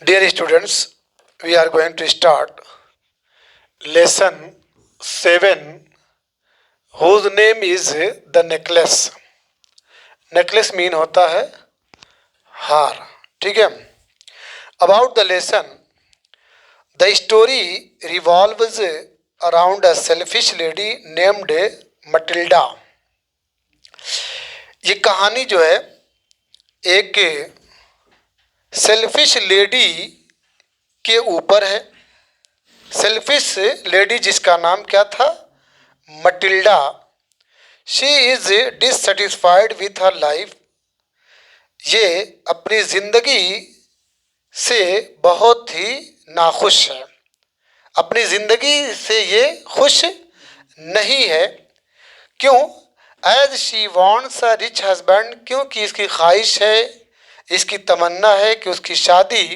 Dear students, we are going to start lesson 7 whose name is the necklace. necklace mean होता है हार. ठीक है. About the lesson, the story revolves around a selfish lady named Matilda. ये कहानी जो है एक सेल्फिश लेडी के ऊपर है. सेल्फिश लेडी जिसका नाम क्या था? Matilda. She is dissatisfied with her life. ये अपनी जिंदगी से बहुत ही नाखुश है. अपनी जिंदगी से ये खुश नहीं है. क्यों? As she wants a rich husband. क्योंकि इसकी ख्वाहिश है, इसकी तमन्ना है कि उसकी शादी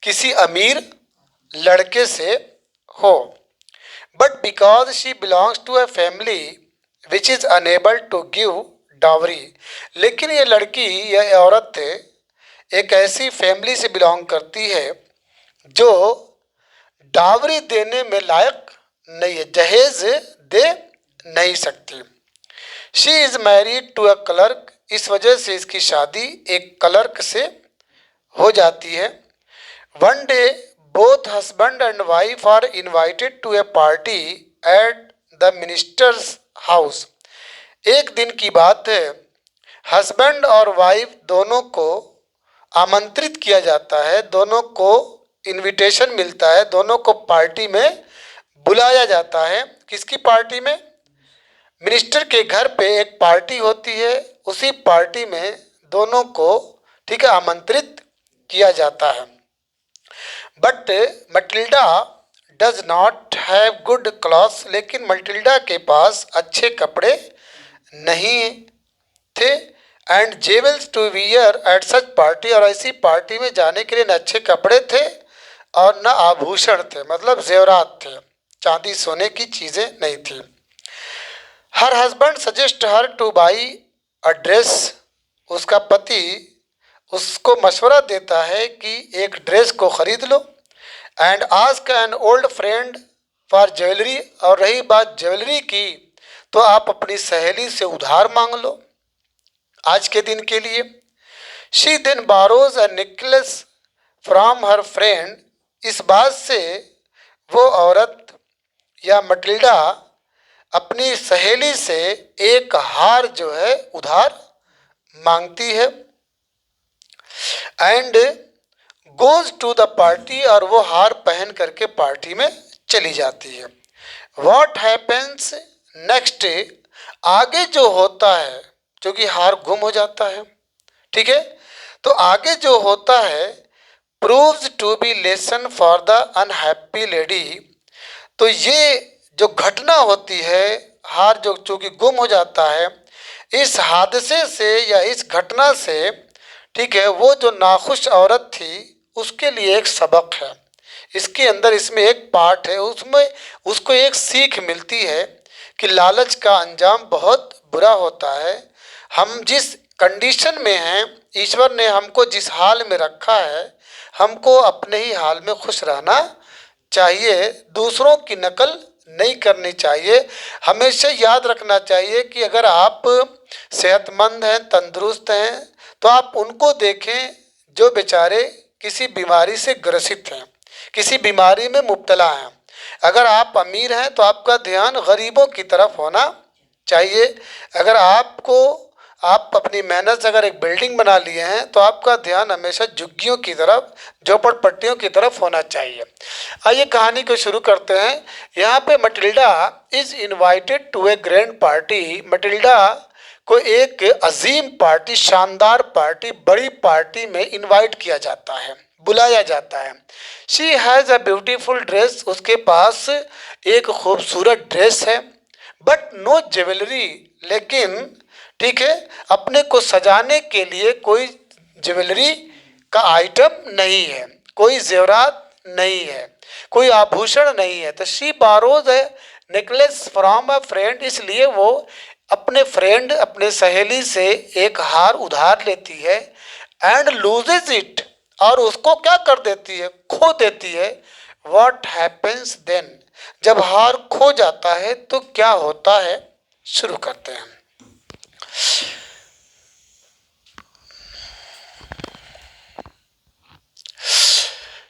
किसी अमीर लड़के से हो. But because she belongs to a family which is unable to give dowry. लेकिन ये लड़की, यह औरत एक ऐसी फैमिली से बिलोंग करती है जो डावरी देने में लायक नहीं है, जहेज दे नहीं सकती. She is married to a clerk. इस वजह से इसकी शादी एक क्लर्क से हो जाती है. One day both husband and wife are invited to a party at the minister's house. एक दिन की बात है, हस्बैंड और वाइफ दोनों को आमंत्रित किया जाता है, दोनों को इनविटेशन मिलता है, दोनों को पार्टी में बुलाया जाता है. किसकी पार्टी में? मिनिस्टर के घर पे एक पार्टी होती है. उसी पार्टी में दोनों को ठीक है आमंत्रित किया जाता है. But Matilda does not have good clothes. लेकिन मटिल्डा के पास अच्छे कपड़े नहीं थे. And jewels to wear at such party. और ऐसी पार्टी में जाने के लिए न अच्छे कपड़े थे और न आभूषण थे, मतलब जेवरात थे, चांदी सोने की चीज़ें नहीं थी. Her husband suggest her two by a dress. उसका पति उसको मशवरा देता है कि एक ड्रेस को खरीद लो. And ask an old friend for jewellery. और रही बात ज्वेलरी की, तो आप अपनी सहेली से उधार मांग लो आज के दिन के लिए. She then borrows a necklace from her friend. इस बात से वो औरत या मटिल्डा अपनी सहेली से एक हार जो है उधार मांगती है. And goes to the party. और वो हार पहन करके पार्टी में चली जाती है. What happens next. आगे जो होता है, जो कि हार गुम हो जाता है, ठीक है, तो आगे जो होता है proves to be lesson for the unhappy lady. तो ये जो घटना होती है, हार जो कि गुम हो जाता है, इस हादसे से या इस घटना से ठीक है वो जो नाखुश औरत थी उसके लिए एक सबक है. इसके अंदर इसमें एक पार्ट है, उसमें उसको एक सीख मिलती है कि लालच का अंजाम बहुत बुरा होता है. हम जिस कंडीशन में हैं, ईश्वर ने हमको जिस हाल में रखा है, हमको अपने ही हाल में खुश रहना चाहिए. दूसरों की नकल नहीं करनी चाहिए. हमेशा याद रखना चाहिए कि अगर आप सेहतमंद हैं, तंदुरुस्त हैं, तो आप उनको देखें जो बेचारे किसी बीमारी से ग्रसित हैं, किसी बीमारी में मुब्तला हैं. अगर आप अमीर हैं तो आपका ध्यान गरीबों की तरफ होना चाहिए. अगर आप अपनी मेहनत से अगर एक बिल्डिंग बना लिए हैं तो आपका ध्यान हमेशा झुग्गियों की तरफ, झोपड़पट्टियों की तरफ होना चाहिए. आइए कहानी को शुरू करते हैं. यहाँ पे Matilda is invited to a grand party. Matilda को एक अजीम पार्टी, शानदार पार्टी, बड़ी पार्टी में इनवाइट किया जाता है, बुलाया जाता है. She has a beautiful dress. उसके पास एक खूबसूरत ड्रेस है. But no jewellery. लेकिन ठीक है अपने को सजाने के लिए कोई ज्वेलरी का आइटम नहीं है, कोई जेवरात नहीं है, कोई आभूषण नहीं है. तो शी बारोज है नेकलेस फ्रॉम अ फ्रेंड. इसलिए वो अपने फ्रेंड, अपने सहेली से एक हार उधार लेती है. And loses it. और उसको क्या कर देती है, खो देती है। वॉट हैपन्स देन, जब हार खो जाता है तो क्या होता है, शुरू करते हैं।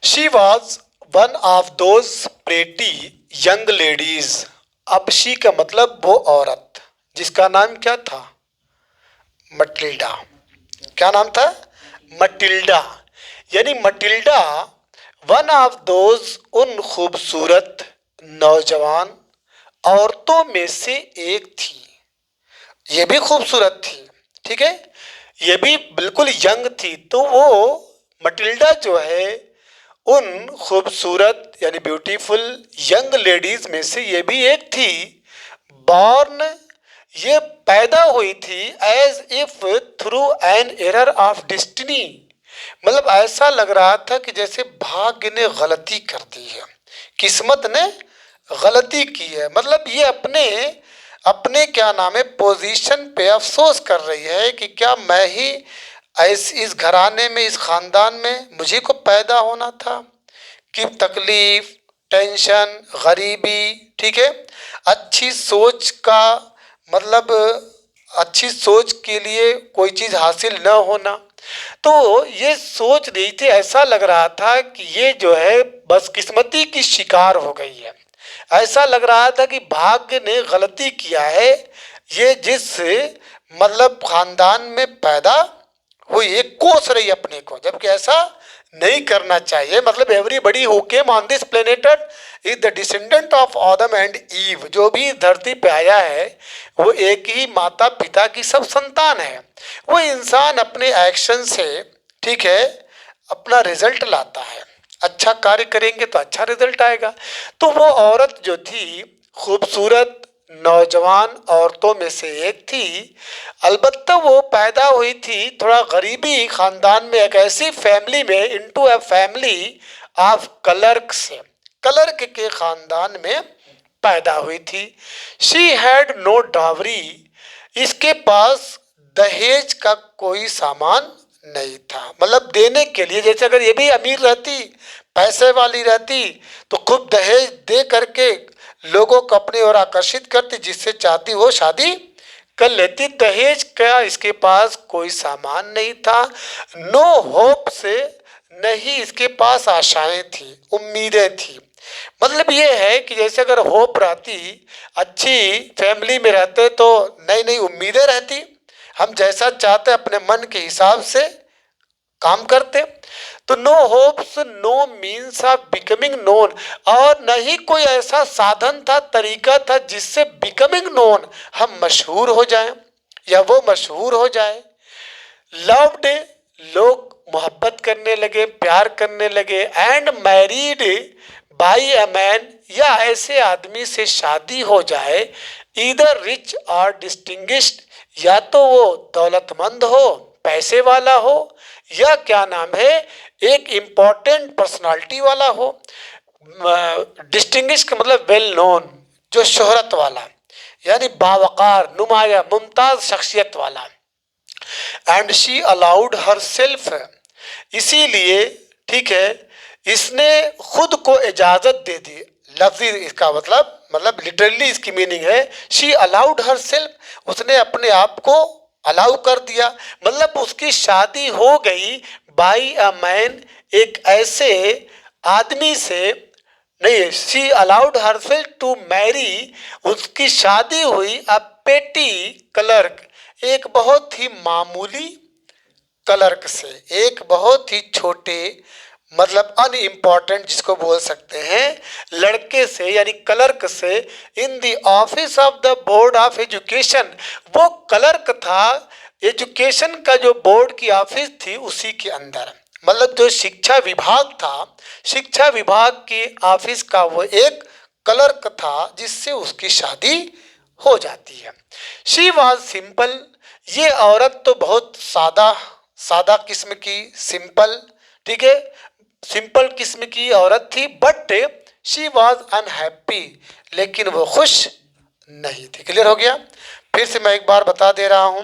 She was one of those pretty young ladies. अब शी का मतलब वो औरत जिसका नाम क्या था, मटिल्डा। क्या नाम था, मटिल्डा। यानी मटिल्डा वन ऑफ दोज, उन खूबसूरत नौजवान औरतों में से एक थी। ये भी खूबसूरत थी, ठीक है, ये भी बिल्कुल यंग थी। तो वो मटिल्डा जो है उन खूबसूरत यानी ब्यूटीफुल यंग लेडीज में से ये भी एक थी। बॉर्न, ये पैदा हुई थी as if through an error of destiny. मतलब ऐसा लग रहा था कि जैसे भाग्य ने गलती कर दी है, किस्मत ने गलती की है। मतलब ये अपने अपने क्या नाम है पोजीशन पे अफसोस कर रही है कि क्या मैं ही इस घराने में, इस खानदान में मुझे को पैदा होना था। कि तकलीफ, टेंशन, गरीबी, ठीक है, अच्छी सोच का मतलब अच्छी सोच के लिए कोई चीज़ हासिल न होना। तो ये सोच रही थी, ऐसा लग रहा था कि ये जो है बदकिस्मती की शिकार हो गई है। ऐसा लग रहा था कि भाग्य ने गलती किया है, ये जिस मतलब खानदान में पैदा हुई है कोस रही अपने को, जबकि ऐसा नहीं करना चाहिए। मतलब everybody who came on this planet is the descendant of Adam and ewe. जो भी धरती पे आया है वो एक ही माता पिता की सब संतान है। वो इंसान अपने एक्शन से, ठीक है, अपना रिजल्ट लाता है। अच्छा कार्य करेंगे तो अच्छा रिजल्ट आएगा। तो वो औरत जो थी खूबसूरत नौजवान औरतों में से एक थी। अलबत्ता वो पैदा हुई थी थोड़ा गरीबी खानदान में, एक ऐसी फैमिली में, into a family of clerk से, क्लर्क के खानदान में पैदा हुई थी। शी हैड नो डावरी, इसके पास दहेज का कोई सामान नहीं था। मतलब देने के लिए, जैसे अगर ये भी अमीर रहती, पैसे वाली रहती तो खूब दहेज दे करके लोगों को अपनी ओर आकर्षित करती, जिससे चाहती वो शादी कर लेती। दहेज का इसके पास कोई सामान नहीं था। नो होप से, नहीं इसके पास आशाएं थी, उम्मीदें थी। मतलब ये है कि जैसे अगर होप रहती, अच्छी फैमिली में रहते तो नई नई उम्मीदें रहती, हम जैसा चाहते अपने मन के हिसाब से काम करते। तो no hopes, no means of becoming known, और न ही कोई ऐसा साधन था, तरीका था जिससे बिकमिंग नोन, हम मशहूर हो जाएं या वो मशहूर हो जाए। लव्ड, लोग मोहब्बत करने लगे, प्यार करने लगे। And married by a man, या ऐसे आदमी से शादी हो जाए, इधर रिच और डिस्टिंग्विश्ड, या तो वो दौलतमंद हो, पैसे वाला हो, या क्या नाम है एक इम्पोर्टेंट पर्सनालिटी वाला हो। डिस्टिंग्विश का मतलब वेल नोन, जो शोहरत वाला, यानी बावकार, नुमाया, मुमताज शख्सियत वाला। And she allowed her self, इसीलिए, ठीक है, इसने खुद को इजाजत दे दी। लफ्जी इसका मतलब लिटरली इसकी मीनिंग है शी अलाउड हर सेल्फ, उसने अपने आप को अलाउ कर दिया। मतलब उसकी शादी हो गई बाई अ मैन, एक ऐसे आदमी से। नहीं, she allowed herself to marry, उसकी शादी हुई अ पेटी क्लर्क, एक बहुत ही मामूली क्लर्क से, एक बहुत ही छोटे मतलब अनइम्पॉर्टेंट जिसको बोल सकते हैं लड़के से, यानी क्लर्क से। In the office of the board of education, वो क्लर्क था एजुकेशन का जो बोर्ड की ऑफिस थी उसी के अंदर। मतलब जो शिक्षा विभाग था, शिक्षा विभाग की ऑफिस का वो एक क्लर्क था जिससे उसकी शादी हो जाती है। शी वॉज सिंपल, ये औरत तो बहुत सादा सादा किस्म की, सिंपल, ठीक है, सिंपल किस्म की औरत थी। बट शी वॉज अनहैप्पी, लेकिन वो खुश नहीं थी। क्लियर हो गया? फिर से मैं एक बार बता दे रहा हूं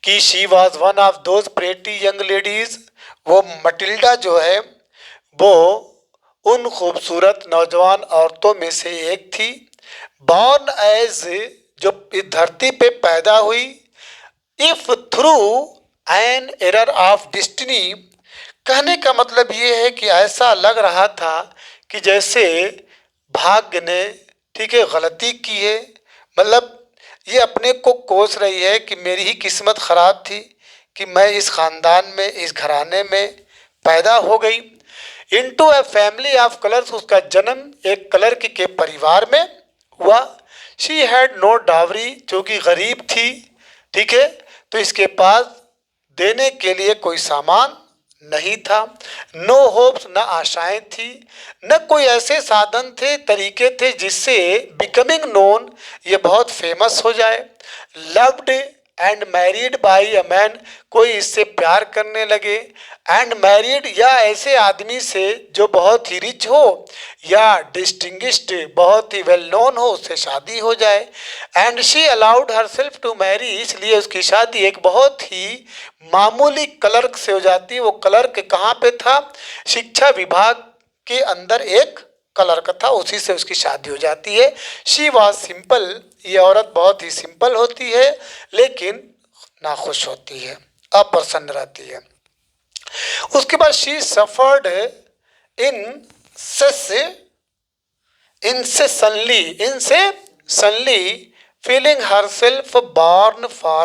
कि she was one of those pretty young ladies, वो मटिल्डा जो है वो उन खूबसूरत नौजवान औरतों में से एक थी, बॉर्न एज, जो इस धरती पे पैदा हुई, if through an error of destiny. कहने का मतलब ये है कि ऐसा लग रहा था कि जैसे भाग्य ने, ठीक है, गलती की है। मतलब ये अपने को कोस रही है कि मेरी ही किस्मत खराब थी कि मैं इस खानदान में, इस घराने में पैदा हो गई। Into a family of colours, उसका जन्म एक कलर के परिवार में हुआ। शी हैड नो डावरी, जो कि गरीब थी, ठीक है, तो इसके पास देने के लिए कोई सामान नहीं था। नो होप्स, न आशाएं थी, न कोई ऐसे साधन थे, तरीके थे जिससे बिकमिंग नोन, ये बहुत फेमस हो जाए। Loved and married by a man, कोई इससे प्यार करने लगे, एंड मैरिड, या ऐसे आदमी से जो बहुत ही रिच हो या डिस्टिंग्विश्ड, बहुत ही वेल नोन हो, उससे शादी हो जाए। And she allowed herself to marry, इसलिए उसकी शादी एक बहुत ही मामूली क्लर्क से हो जाती है। वो क्लर्क कहाँ पे था? शिक्षा विभाग के अंदर एक क्लर्क था, उसी से उसकी शादी हो जाती है। शी वॉज सिंपल, ये औरत बहुत ही सिंपल होती है लेकिन नाखुश होती है, अप्रसन्न रहती है। उसके बाद she suffered in incessantly feeling herself born for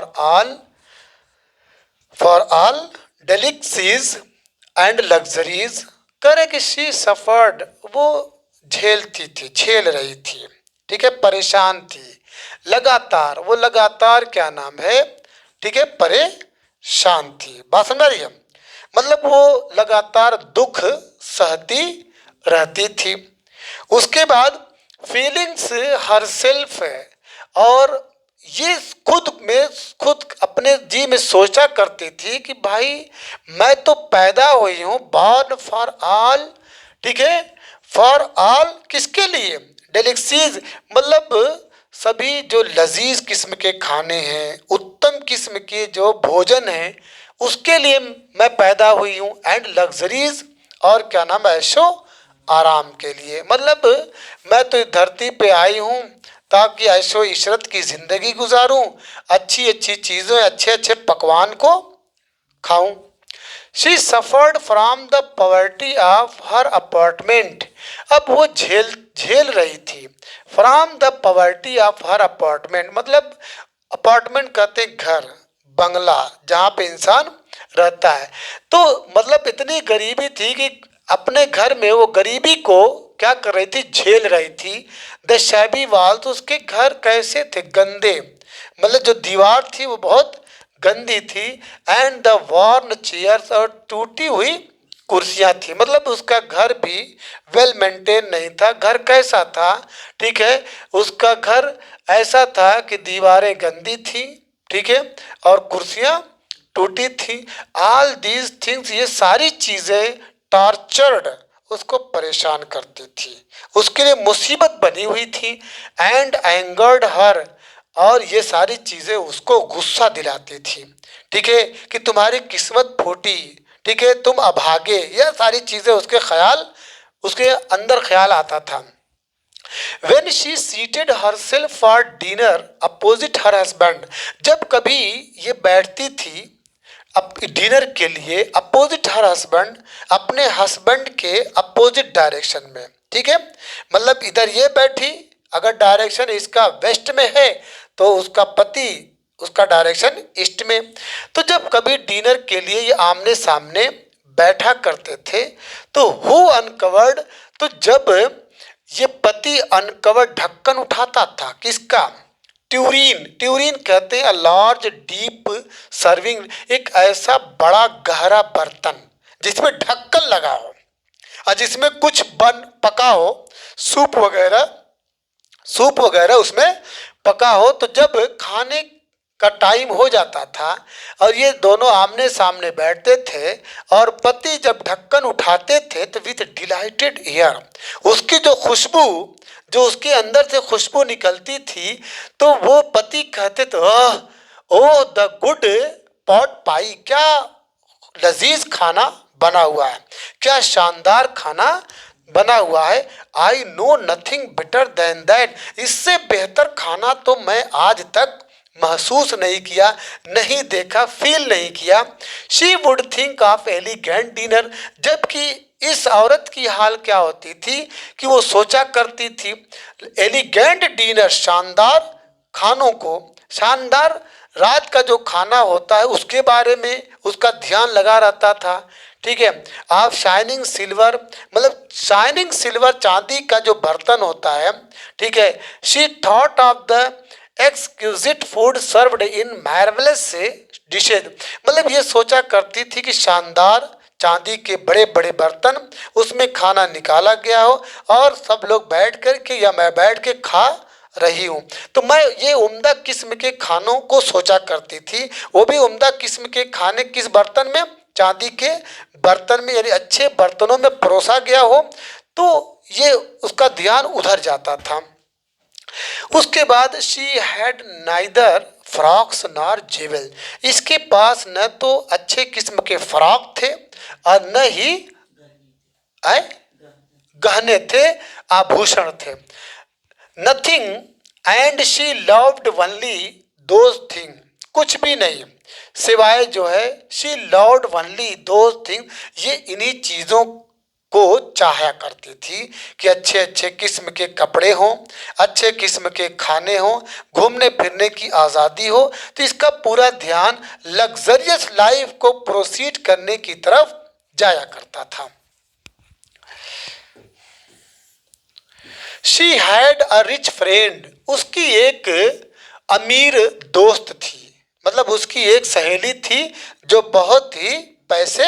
all delicacies and luxuries। करे कि शी सफर्ड, वो झेलती थी, झेल रही थी, ठीक है, परेशान थी लगातार। वो लगातार क्या नाम है, ठीक है, परेशान थी। बात समझ रही है? मतलब वो लगातार दुख सहती रहती थी। उसके बाद फीलिंग्स हर सेल्फ है, और ये खुद अपने जी में सोचा करती थी कि भाई मैं तो पैदा हुई हूँ बॉर्न फॉर ऑल, ठीक है, फॉर ऑल, किसके लिए? डेलिक्सीज, मतलब सभी जो लजीज किस्म के खाने हैं, उत्तम किस्म के जो भोजन हैं, उसके लिए मैं पैदा हुई हूँ। एंड लग्जरीज, और क्या नाम है, ऐशो आराम के लिए। मतलब मैं तो इस धरती पे आई हूँ ताकि ऐशो इशरत की ज़िंदगी गुजारूं, अच्छी अच्छी चीज़ें, अच्छे अच्छे पकवान को खाऊं। She suffered from the poverty of her apartment, अब वो झेल रही थी। From the poverty of her apartment, मतलब अपार्टमेंट कहते हैं घर, बंगला, जहाँ पे इंसान रहता है। तो मतलब इतनी गरीबी थी कि अपने घर में वो गरीबी को क्या कर रही थी, झेल रही थी। द शैबी वाल, तो उसके घर कैसे थे, गंदे, मतलब जो दीवार थी वो बहुत गंदी थी। एंड द वॉर्न चेयर्स, और टूटी हुई कुर्सियां थी। मतलब उसका घर भी वेल मेंटेन नहीं था। घर कैसा था, ठीक है, उसका घर ऐसा था कि दीवारें गंदी थी, ठीक है, और कुर्सियां टूटी थी। ऑल दीज थिंग्स, ये सारी चीजें टॉर्चर्ड, उसको परेशान करती थी, उसके लिए मुसीबत बनी हुई थी। एंड एंगर्ड हर, और ये सारी चीज़ें उसको गुस्सा दिलाती थी, ठीक है, कि तुम्हारी किस्मत फूटी, ठीक है, तुम अभागे, यह सारी चीज़ें उसके ख्याल, उसके अंदर ख्याल आता था। When she seated herself for dinner opposite her husband, जब कभी ये बैठती थी अब डिनर के लिए अपोजिट हर हस्बैंड, अपने हस्बैंड के अपोजिट डायरेक्शन में, ठीक है, मतलब इधर ये बैठी, अगर डायरेक्शन इसका वेस्ट में है तो उसका पति, उसका डायरेक्शन ईस्ट में। तो जब कभी डिनर के लिए ये आमने सामने बैठा करते थे तो हु अनकवर्ड, तो जब ये पति अनकवर्ड ढक्कन उठाता था, किसका? ट्यूरीन, ट्यूरीन कहते हैं लार्ज डीप सर्विंग, एक ऐसा बड़ा गहरा बर्तन जिसमें ढक्कन लगा हो और जिसमें कुछ बन पका हो, सूप वगैरह उसमें पका हो। तो जब खाने का टाइम हो जाता था और ये दोनों आमने सामने बैठते थे और पति जब ढक्कन उठाते थे तो विथ डिलाइटेड एयर, उसकी जो खुशबू, जो उसके अंदर से खुशबू निकलती थी, तो वो पति कहते थे ओ द गुड पॉट पाई, क्या लजीज खाना बना हुआ है, क्या शानदार खाना बना हुआ है। I know nothing better than that, इससे बेहतर खाना तो मैं आज तक महसूस नहीं किया, नहीं देखा, फील नहीं किया। She would think of elegant dinner, जबकि इस औरत की हाल क्या होती थी कि वो सोचा करती थी एलिगेंट डिनर, शानदार खानों को, शानदार रात का जो खाना होता है उसके बारे में उसका ध्यान लगा रहता था। ठीक है, आप शाइनिंग सिल्वर, मतलब शाइनिंग सिल्वर चांदी का जो बर्तन होता है, ठीक है। She thought of the exquisite food served in marvellous dishes, मतलब ये सोचा करती थी कि शानदार चांदी के बड़े बड़े बर्तन, उसमें खाना निकाला गया हो और सब लोग बैठ कर के या मैं बैठ के खा रही हूँ। तो मैं ये उम्दा किस्म के खानों को सोचा करती थी, वो भी उम्दा किस्म के खाने किस बर्तन में, चांदी के बर्तन में, यानी अच्छे बर्तनों में परोसा गया हो, तो ये उसका ध्यान उधर जाता था। उसके बाद she had neither frocks nor jewel, इसके पास न तो अच्छे किस्म के फ्रॉक थे और न ही गहने थे, आभूषण थे। Nothing and she loved only those thing, कुछ भी नहीं सिवाय जो है she loved only those thing, ये इन्हीं चीज़ों को चाहा करती थी कि अच्छे अच्छे किस्म के कपड़े हों, अच्छे किस्म के खाने हों, घूमने फिरने की आज़ादी हो। तो इसका पूरा ध्यान लग्जरियस लाइफ को प्रोसीड करने की तरफ जाया करता था। She had a rich friend, उसकी एक अमीर दोस्त थी, मतलब उसकी एक सहेली थी जो बहुत ही पैसे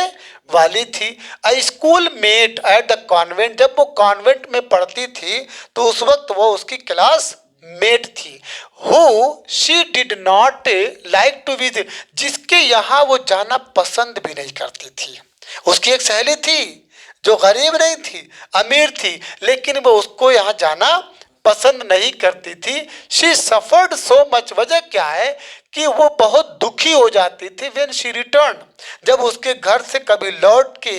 वाली थी। A school mate at the convent, जब वो कॉन्वेंट में पढ़ती थी तो उस वक्त वो उसकी क्लास मेट थी। Who she did not like to visit, जिसके यहाँ वो जाना पसंद भी नहीं करती थी। उसकी एक सहेली थी जो गरीब नहीं थी, अमीर थी, लेकिन वो उसको यहाँ जाना पसंद नहीं करती थी। शी सफर्ड सो मच, वजह क्या है कि वो बहुत दुखी हो जाती थी। व्हेन शी रिटर्न, जब उसके घर से कभी लौट के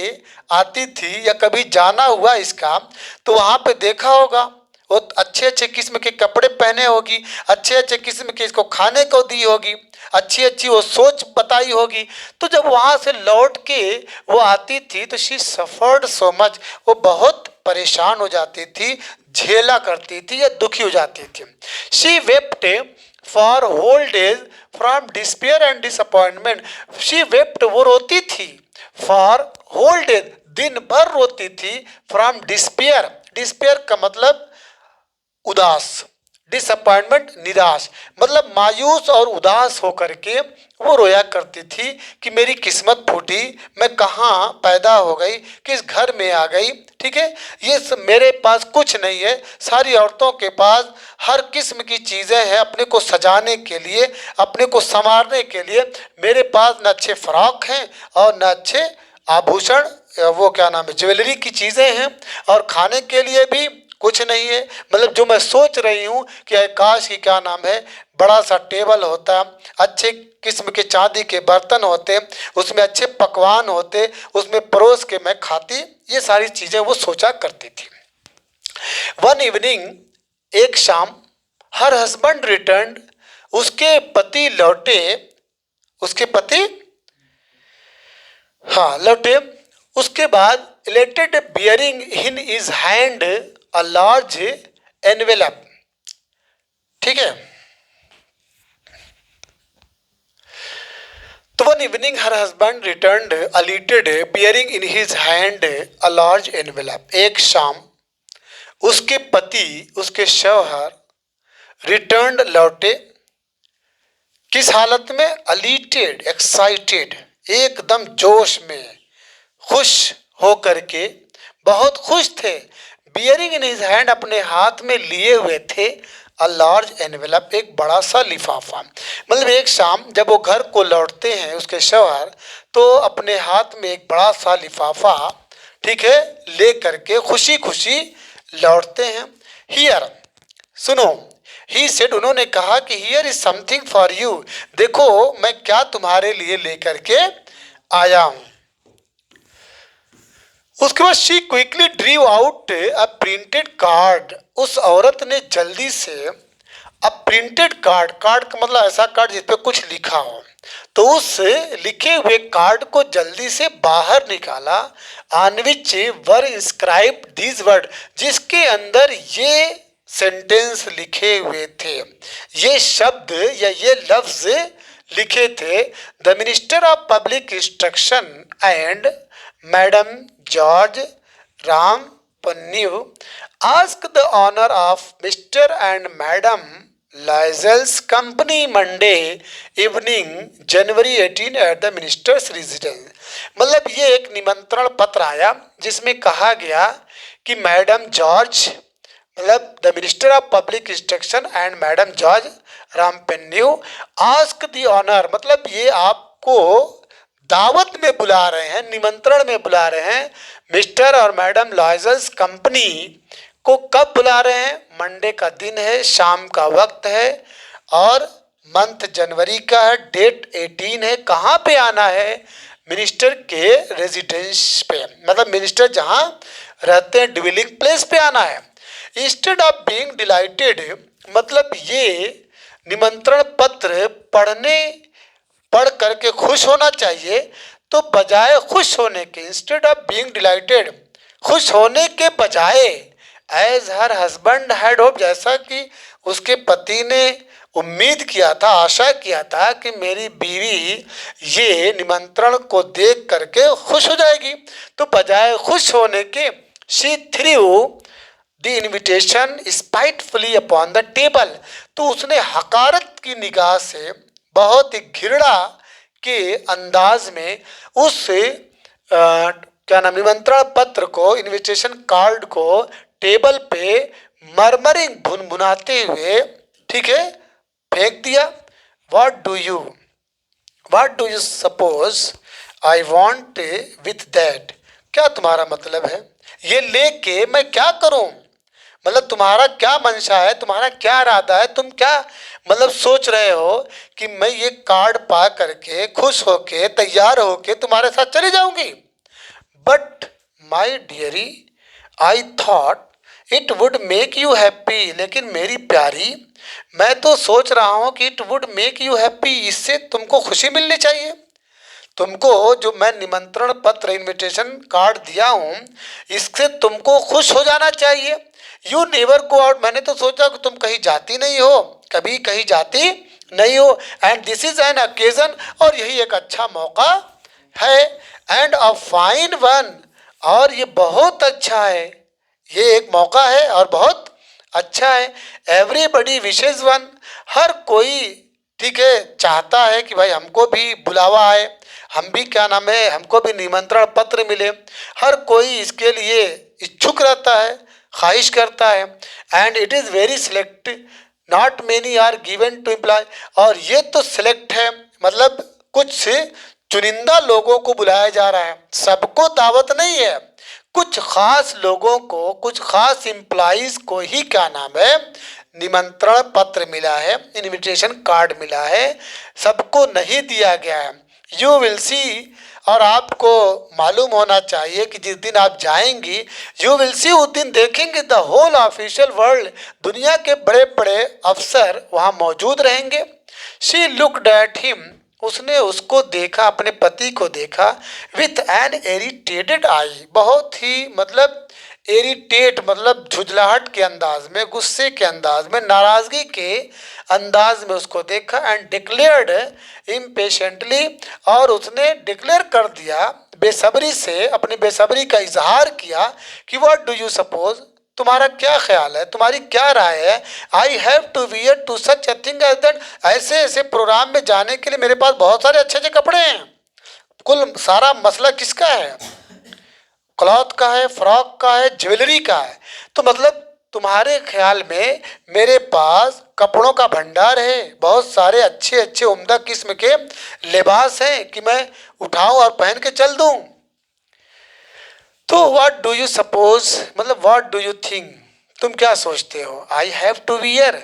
आती थी या कभी जाना हुआ इसका, तो वहाँ पे देखा होगा वो अच्छे अच्छे किस्म के कपड़े पहने होगी, अच्छे अच्छे किस्म के इसको खाने को दी होगी, अच्छी अच्छी वो सोच बताई होगी। तो जब वहाँ से लौट के वो आती थी तो शी सफर्ड सो मच, वो बहुत परेशान हो जाती थी, झेला करती थी या दुखी हो जाती थी। She wept for whole days from despair and disappointment, she wept, वो रोती थी, फॉर होल डेज, दिन भर रोती थी, फ्रॉम डिस्पेयर, डिस्पेयर का मतलब उदास, डिसअपॉइंटमेंट निराश, मतलब मायूस और उदास होकर के वो रोया करती थी कि मेरी किस्मत फूटी, मैं कहाँ पैदा हो गई, किस घर में आ गई। ठीक है, ये मेरे पास कुछ नहीं है, सारी औरतों के पास हर किस्म की चीज़ें हैं अपने को सजाने के लिए, अपने को संवारने के लिए, मेरे पास न अच्छे फ्रॉक हैं और न अच्छे आभूषण, वो क्या नाम है, ज्वेलरी की चीज़ें हैं, और खाने के लिए भी कुछ नहीं है। मतलब जो मैं सोच रही हूँ कि काश की क्या नाम है, बड़ा सा टेबल होता, अच्छे किस्म के चांदी के बर्तन होते, उसमें अच्छे पकवान होते, उसमें परोस के मैं खाती, ये सारी चीज़ें वो सोचा करती थी। वन इवनिंग, एक शाम, हर हस्बैंड रिटर्न, उसके पति लौटे, उसके पति हाँ लौटे। उसके बाद elated bearing in his hand a large envelope, ठीक है। तो one evening her husband returned elated bearing in his hand a large envelope, एक शाम उसके पति, उसके शौहर रिटर्न्ड लौटे, किस हालत में, अलीटेड, एक्साइटेड, एकदम जोश में, खुश हो करके, बहुत खुश थे। बियरिंग इन हिज हैंड, अपने हाथ में लिए हुए थे, अ लार्ज एनवेलप, एक बड़ा सा लिफाफा। मतलब एक शाम जब वो घर को लौटते हैं उसके शौहर, तो अपने हाथ में एक बड़ा सा लिफाफा, ठीक है, ले करके खुशी खुशी लौटते हैं। हियर, सुनो, ही सेड, उन्होंने कहा कि here is something for you, देखो मैं क्या तुम्हारे लिए लेकर के आया हूँ। उसके बाद she quickly ड्रीव out a printed card, उस औरत ने जल्दी से अब प्रिंटेड कार्ड, कार्ड का मतलब ऐसा कार्ड जिस पे कुछ लिखा हो, तो उस लिखे हुए कार्ड को जल्दी से बाहर निकाला, on which were inscribe these word, जिसके अंदर ये सेंटेंस लिखे हुए थे, ये शब्द या ये लफ्ज लिखे थे। The minister of public instruction and madam George Ramponneau ask the honour of mister and madam Loisel's company Monday evening January 18 at the minister's residence. मतलब ये एक निमंत्रण पत्र आया जिसमें कहा गया कि मैडम जॉर्ज, मतलब the minister of public instruction and madam George Ramponneau ask the honour, मतलब ये आपको दावत में बुला रहे हैं, निमंत्रण में बुला रहे हैं, मिस्टर और मैडम लॉयजल्स कंपनी को कब बुला रहे हैं? मंडे का दिन है, शाम का वक्त है और मंथ जनवरी का है, डेट 18 है। कहाँ पे आना है? मिनिस्टर के रेजिडेंस पे, मतलब मिनिस्टर जहाँ रहते हैं ड्वेलिंग प्लेस पे आना है। इंस्टेड ऑफ बीइंग डिलाइटेड, मतलब ये निमंत्रण पत्र पढ़ करके खुश होना चाहिए, तो बजाय खुश होने के, इंस्टेड ऑफ बीइंग डिलाइटेड, खुश होने के बजाय, as her husband had hope, जैसा कि उसके पति ने उम्मीद किया था, आशा किया था कि मेरी बीवी ये निमंत्रण को देख करके खुश हो जाएगी, तो बजाय खुश होने के she threw the invitation spitefully upon the table, तो उसने हकारत की निगाह से, बहुत ही घृणा के अंदाज में उस क्या नाम, निमंत्रण पत्र को, इन्विटेशन कार्ड को टेबल पे मरमरिंग भुनभुनाते हुए, ठीक है, फेंक दिया। What do you suppose I want with that, क्या तुम्हारा मतलब है, ये लेके मैं क्या करूं? मतलब तुम्हारा क्या मंशा है, तुम्हारा क्या इरादा है, तुम क्या मतलब सोच रहे हो कि मैं ये कार्ड पा करके खुश होके तैयार होके तुम्हारे साथ चली जाऊंगी? But my diary I thought it would make you happy, लेकिन मेरी प्यारी, मैं तो सोच रहा हूँ कि it would make you happy, इससे तुमको खुशी मिलनी चाहिए। तुमको जो मैं निमंत्रण पत्र, इनविटेशन कार्ड दिया हूँ, इससे तुमको खुश हो जाना चाहिए। यू नेवर गो आउट, मैंने तो सोचा कि तुम कहीं जाती नहीं हो, कभी कहीं जाती नहीं हो, and this is an occasion, और यही एक अच्छा मौका है, एंड अ फाइन वन, और ये बहुत अच्छा है, ये एक मौका है और बहुत अच्छा है। एवरीबडी विशेज वन, हर कोई, ठीक है, चाहता है कि भाई हमको भी बुलावा आए, हम भी क्या नाम है, हमको भी निमंत्रण पत्र मिले, हर कोई इसके लिए इच्छुक रहता है, ख्वाहिश करता है। And it is very select, not many are given to employ, और ये तो सिलेक्ट है, मतलब कुछ चुनिंदा लोगों को बुलाया जा रहा है, सबको दावत नहीं है, कुछ खास लोगों को, कुछ खास एम्प्लॉइज को ही क्या नाम है, निमंत्रण पत्र मिला है, इनविटेशन कार्ड मिला है, सबको नहीं दिया गया है। यू विल सी, और आपको मालूम होना चाहिए कि जिस दिन आप जाएंगी, यू विल सी, उस दिन देखेंगे द होल ऑफिशियल वर्ल्ड, दुनिया के बड़े बड़े अफसर वहाँ मौजूद रहेंगे। शी लुक्ड एट हिम, उसने उसको देखा, अपने पति को देखा, विथ एन इरिटेटेड आई, बहुत ही मतलब इरिटेट, मतलब झुंझलाहट के अंदाज में, गुस्से के अंदाज में, नाराजगी के अंदाज में उसको देखा। एंड डिक्लेयर्ड इम्पेशेंटली, और उसने डिक्लेयर कर दिया बेसब्री से, अपनी बेसब्री का इजहार किया कि व्हाट डू यू सपोज, तुम्हारा क्या ख्याल है, तुम्हारी क्या राय है? I have to wear to such a thing as that, ऐसे ऐसे प्रोग्राम में जाने के लिए मेरे पास बहुत सारे अच्छे अच्छे कपड़े हैं। कुल सारा मसला किसका है? क्लॉथ का है, फ्रॉक का है, ज्वेलरी का है। तो मतलब तुम्हारे ख्याल में मेरे पास कपड़ों का भंडार है, बहुत सारे अच्छे अच्छे उम्दा किस्म के लिबास हैं कि मैं उठाऊं और पहन के चल दूं। तो व्हाट डू यू सपोज, मतलब व्हाट डू यू थिंक, तुम क्या सोचते हो? I have to wear,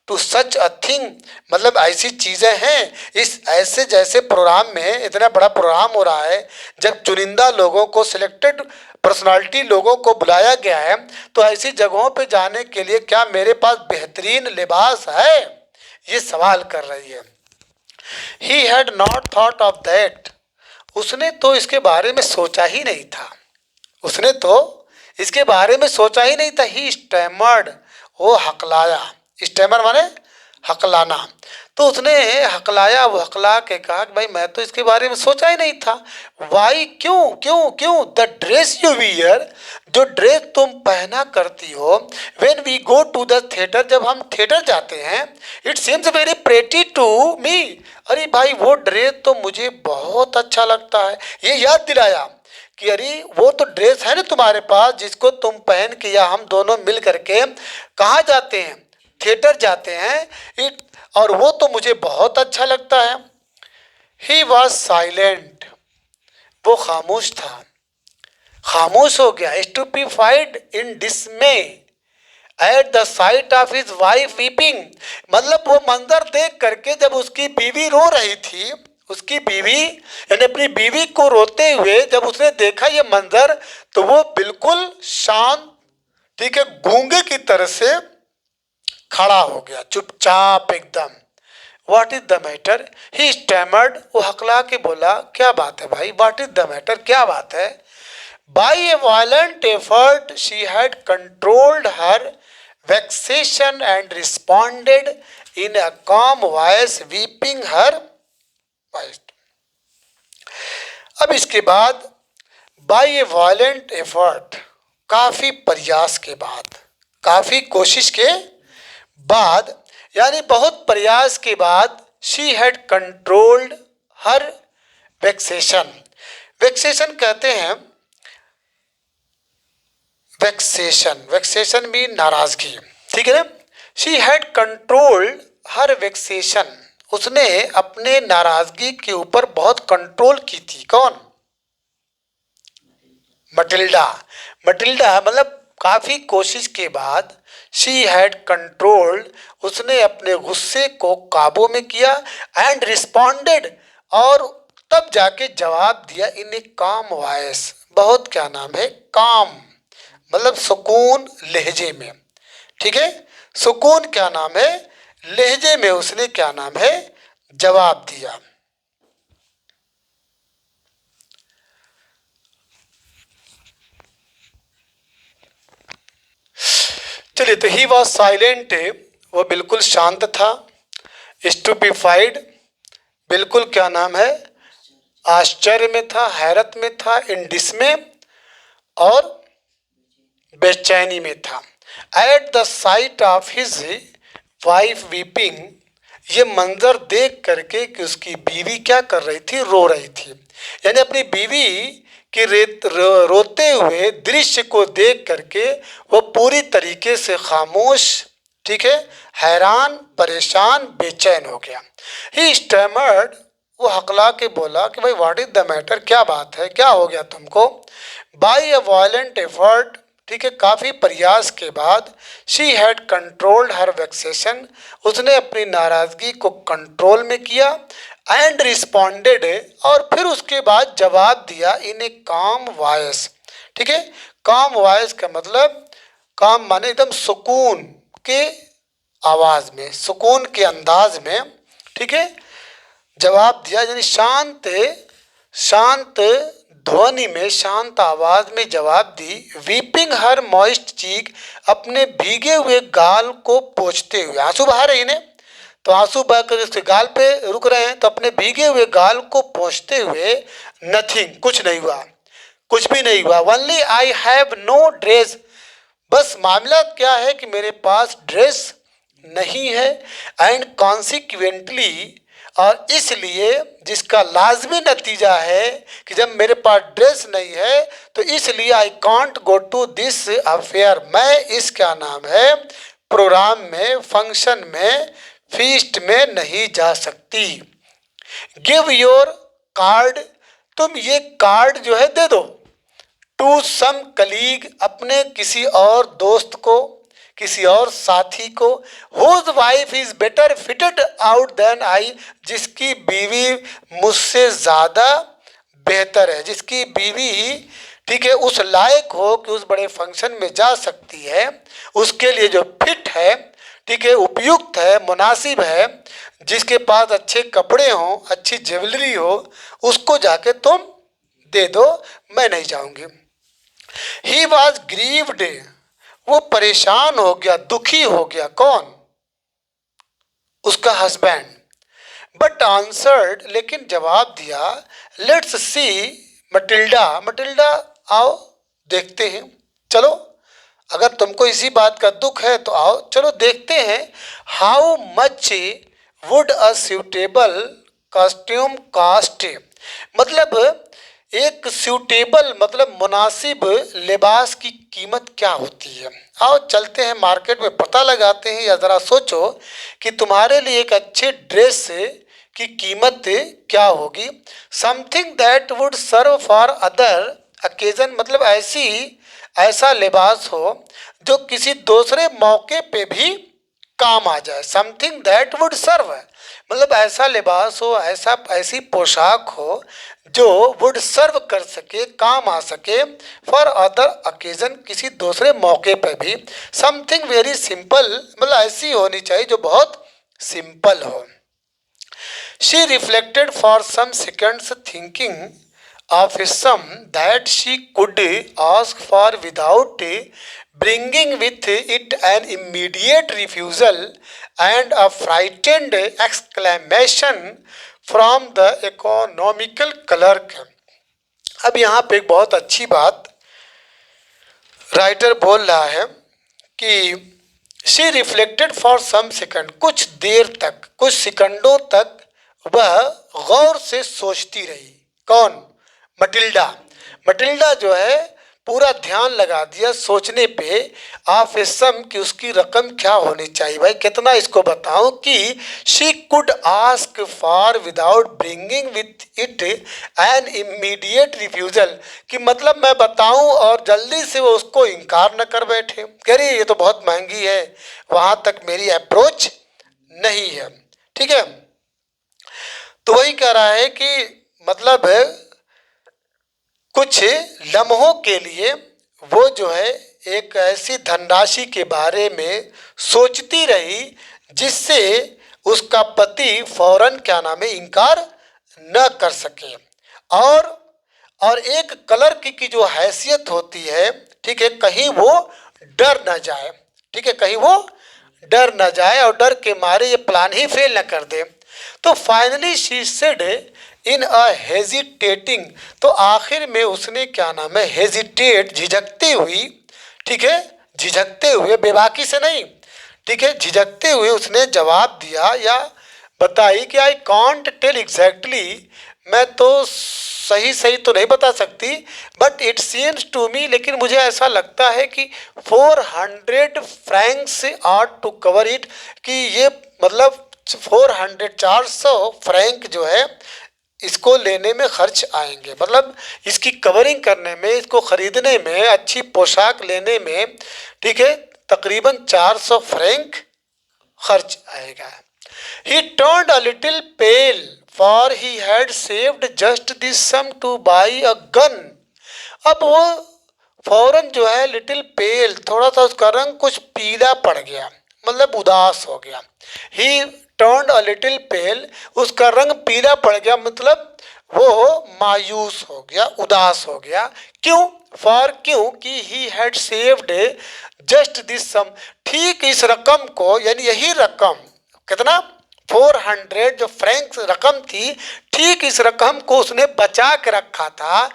to such a thing, मतलब ऐसी चीज़ें हैं इस ऐसे जैसे प्रोग्राम में, इतना बड़ा प्रोग्राम हो रहा है, जब चुनिंदा लोगों को, सिलेक्टेड पर्सनालिटी लोगों को बुलाया गया है, तो ऐसी जगहों पे जाने के लिए क्या मेरे पास बेहतरीन लिबास है, ये सवाल कर रही है। He had not thought of that, उसने तो इसके बारे में सोचा ही नहीं था, उसने तो इसके बारे में सोचा ही नहीं था। ही स्टैमर्ड, वो हकलाया, स्टैमर माने हकलाना, तो उसने हकलाया, वो हकला के कहा कि भाई मैं तो इसके बारे में सोचा ही नहीं था। वाई, क्यों क्यों क्यों, द ड्रेस यू वियर, जो ड्रेस तुम पहना करती हो, when we go to the theatre, जब हम थिएटर जाते हैं, it seems very pretty to me, अरे भाई वो ड्रेस तो मुझे बहुत अच्छा लगता है। ये याद दिलाया कि अरे वो तो ड्रेस है ना तुम्हारे पास, जिसको तुम पहन के या हम दोनों मिल करके कहाँ जाते हैं, थिएटर जाते हैं, इट, और वो तो मुझे बहुत अच्छा लगता है। ही वॉज साइलेंट, वो खामोश था, खामोश हो गया, stupefied in डिसमे at the site of his wife weeping, मतलब वो मंजर देख करके, जब उसकी बीवी रो रही थी, उसकी बीवी यानी अपनी बीवी को रोते हुए जब उसने देखा ये मंजर, तो वो बिल्कुल शांत, ठीक है, गूंगे की तरह से खड़ा हो गया, चुपचाप एकदम। What is the matter, he stammered, वो हकला के बोला क्या बात है भाई, व्हाट इज द मैटर, क्या बात है। By A violent effort she had controlled her vexation and responded in a calm voice, weeping her voice. अब इसके बाद by a violent effort, काफी प्रयास के बाद, काफी कोशिश के बाद, यानी बहुत प्रयास के बाद, she had controlled her vexation, vexation कहते हैं, वेक्सेशन, वेक्सेशन भी नाराजगी, ठीक है ना। शी हैड कंट्रोल्ड हर वेक्सेशन, उसने अपने नाराजगी के ऊपर बहुत कंट्रोल की थी। कौन, मटिल्डा, मटिल्डा मतलब काफी कोशिश के बाद, शी हैड कंट्रोल्ड, उसने अपने गुस्से को काबू में किया, एंड रिस्पॉन्डेड, और तब जाके जवाब दिया, इन ए काम वॉइस, बहुत क्या नाम है, काम मतलब सुकून लहजे में, ठीक है, सुकून क्या नाम है, लहजे में उसने क्या नाम है, जवाब दिया। चलिए, तो ही वॉज साइलेंट, वो बिल्कुल शांत था, स्टूपिफाइड, बिल्कुल क्या नाम है, आश्चर्य में था, हैरत में था, इन डिसमे, और बेचैनी में था। At the site of his wife weeping, ये मंजर देख करके कि उसकी बीवी क्या कर रही थी, रो रही थी, यानी अपनी बीवी के रोते हुए दृश्य को देख करके वो पूरी तरीके से खामोश, ठीक है, हैरान, परेशान, बेचैन हो गया। ही स्टैमर्ड, वो हकला के बोला कि भाई व्हाट इज द मैटर, क्या बात है, क्या हो गया तुमको। बाई अ वायलेंट एफर्ट, ठीक है, काफी प्रयास के बाद, शी हैड कंट्रोल्ड हर वेक्सेशन, उसने अपनी नाराजगी को कंट्रोल में किया, एंड रिस्पॉन्डेड, और फिर उसके बाद जवाब दिया, इन ए काम वॉइस, ठीक है, काम वॉइस का मतलब, काम माने एकदम सुकून के आवाज में, सुकून के अंदाज में, ठीक है, जवाब दिया, यानी शांत शांत ध्वनि में, शांत आवाज में जवाब दी। वीपिंग हर मॉइस्ट चीक, अपने भीगे हुए गाल को पोंछते हुए, आंसू बहा रही ने, तो आंसू बहकर उसके गाल पे रुक रहे हैं, तो अपने भीगे हुए गाल को पोंछते हुए, नथिंग, कुछ नहीं हुआ, कुछ भी नहीं हुआ। Only I have no dress, बस मामला क्या है कि मेरे पास ड्रेस नहीं है, एंड कॉन्सिक्वेंटली, और इसलिए जिसका लाजमी नतीजा है कि जब मेरे पास ड्रेस नहीं है तो इसलिए I can't go to this affair, मैं इस क्या नाम है, प्रोग्राम में, फंक्शन में, फीस्ट में नहीं जा सकती। गिव योर कार्ड, तुम ये कार्ड जो है दे दो, टू सम कलीग, अपने किसी और दोस्त को, किसी और साथी को, whose wife is better fitted out than I, जिसकी बीवी मुझसे ज़्यादा बेहतर है, जिसकी बीवी ठीक है उस लायक हो कि उस बड़े फंक्शन में जा सकती है, उसके लिए जो फिट है, ठीक है, उपयुक्त है, मुनासिब है, जिसके पास अच्छे कपड़े हों, अच्छी ज्वेलरी हो, उसको जाके तुम दे दो, मैं नहीं जाऊंगी। ही वॉज ग्रीव्ड, वो परेशान हो गया, दुखी हो गया। कौन? उसका हस्बैंड। बट आंसर्ड, लेकिन जवाब दिया, लेट्स सी मटिल्डा, मटिल्डा आओ देखते हैं, चलो अगर तुमको इसी बात का दुख है तो आओ चलो देखते हैं, how much would a suitable costume cost, मतलब एक सूटेबल मतलब मुनासिब लिबास की कीमत क्या होती है। आओ चलते हैं मार्केट में पता लगाते हैं, या ज़रा सोचो कि तुम्हारे लिए एक अच्छे ड्रेस की कीमत क्या होगी। Something that would serve for other occasion, मतलब ऐसा लिबास हो जो किसी दूसरे मौके पे भी काम आ जाए। समथिंग दैट वुड सर्व मतलब ऐसा लिबास हो, ऐसी पोशाक हो जो वुड सर्व कर सके, काम आ सके, फॉर अदर ओकेजन, किसी दूसरे मौके पे भी। समथिंग वेरी सिंपल, मतलब ऐसी होनी चाहिए जो बहुत सिंपल हो। She reflected for some seconds, thinking of a sum that she could ask for without bringing with it an immediate refusal and a frightened exclamation from the economical clerk। अब यहाँ पे एक बहुत अच्छी बात राइटर बोल रहा है कि she reflected for some second, कुछ देर तक, कुछ सेकंडों तक वह गौर से सोचती रही। कौन? मटिल्डा। मटिल्डा जो है पूरा ध्यान लगा दिया सोचने पे, ऑफ ए सम कि उसकी रकम क्या होनी चाहिए। भाई कितना इसको बताऊं कि she could ask for without bringing with it an immediate refusal, कि मतलब मैं बताऊं और जल्दी से वो उसको इनकार न कर बैठे, कह रही ये तो बहुत महंगी है, वहां तक मेरी अप्रोच नहीं है। ठीक है, तो वही कह रहा है कि मतलब कुछ लम्हों के लिए वो जो है एक ऐसी धनराशि के बारे में सोचती रही जिससे उसका पति फौरन क्या नाम है इनकार न कर सके। और एक क्लर्क की जो हैसियत होती है, ठीक है, कहीं वो डर न जाए, ठीक है, कहीं वो डर न जाए और डर के मारे ये प्लान ही फेल न कर दे। तो finally she said in a hesitating, तो आखिर में उसने क्या नाम है हेजिटेट, झिझकती हुई, ठीक है, झिझकते हुए, बेबाकी से नहीं, ठीक है, झिझकते हुए उसने जवाब दिया या बताई कि आई कांट टेल एग्जैक्टली, मैं तो सही तो नहीं बता सकती, but it seems to me, लेकिन मुझे ऐसा लगता है कि 400 francs are to cover it, कि ये मतलब 400 फ्रैंक जो है इसको लेने में खर्च आएंगे, मतलब इसकी कवरिंग करने में, इसको खरीदने में, अच्छी पोशाक लेने में, ठीक है, तकरीबन 400 फ्रैंक खर्च आएगा। He turned a little pale, for he had saved just this sum to buy a gun। अब वो फौरन जो है लिटिल पेल, थोड़ा सा उसका रंग कुछ पीला पड़ गया, मतलब उदास हो गया। ही टर्न्ड अ लिटिल पेल, उसका रंग पीला पड़ गया, मतलब वो मायूस हो गया, उदास हो गया। क्यों? फॉर क्यों कि he had saved just this sum, ठीक इस रकम को, यानी यही रकम, कितना 400 जो फ्रैंक रकम थी, ठीक इस रकम को उसने बचा के रखा था,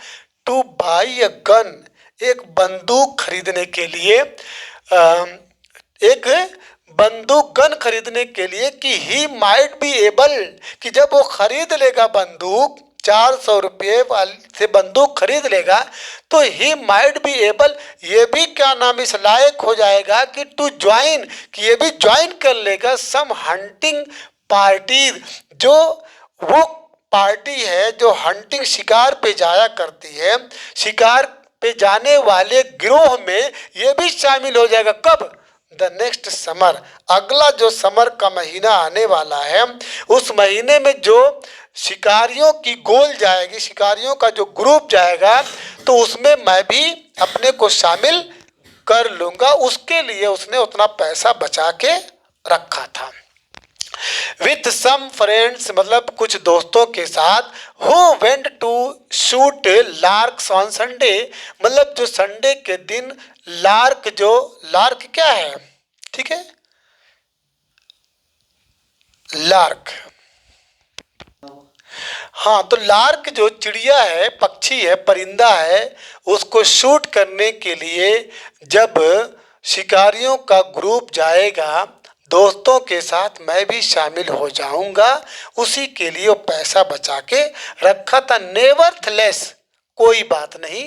टू बाई अ गन, एक बंदूक खरीदने के लिए, एक बंदूक गन खरीदने के लिए, कि ही माइट बी एबल, कि जब वो खरीद लेगा बंदूक, 400 रुपये से बंदूक खरीद लेगा, तो ही माइट बी एबल, ये भी क्या नाम इस लायक हो जाएगा कि टू ज्वाइन, कि ये भी ज्वाइन कर लेगा सम हंटिंग पार्टी, जो वो पार्टी है जो हंटिंग शिकार पे जाया करती है, शिकार पे जाने वाले गिरोह में ये भी शामिल हो जाएगा। कब? द नेक्स्ट समर, अगला जो समर का महीना आने वाला है, उस महीने में जो शिकारियों की गोल जाएगी, शिकारियों का जो ग्रुप जाएगा, तो उसमें मैं भी अपने को शामिल कर लूँगा। उसके लिए उसने उतना पैसा बचा के रखा था। विथ सम फ्रेंड्स, मतलब कुछ दोस्तों के साथ, who went to shoot larks on Sunday, मतलब जो संडे के दिन लार्क, जो लार्क क्या है, ठीक है, लार्क, हाँ, तो लार्क जो चिड़िया है, पक्षी है, परिंदा है, उसको शूट करने के लिए जब शिकारियों का ग्रुप जाएगा, दोस्तों के साथ मैं भी शामिल हो जाऊंगा, उसी के लिए वो पैसा बचा के रखा था। नेवरथलेस, कोई बात नहीं,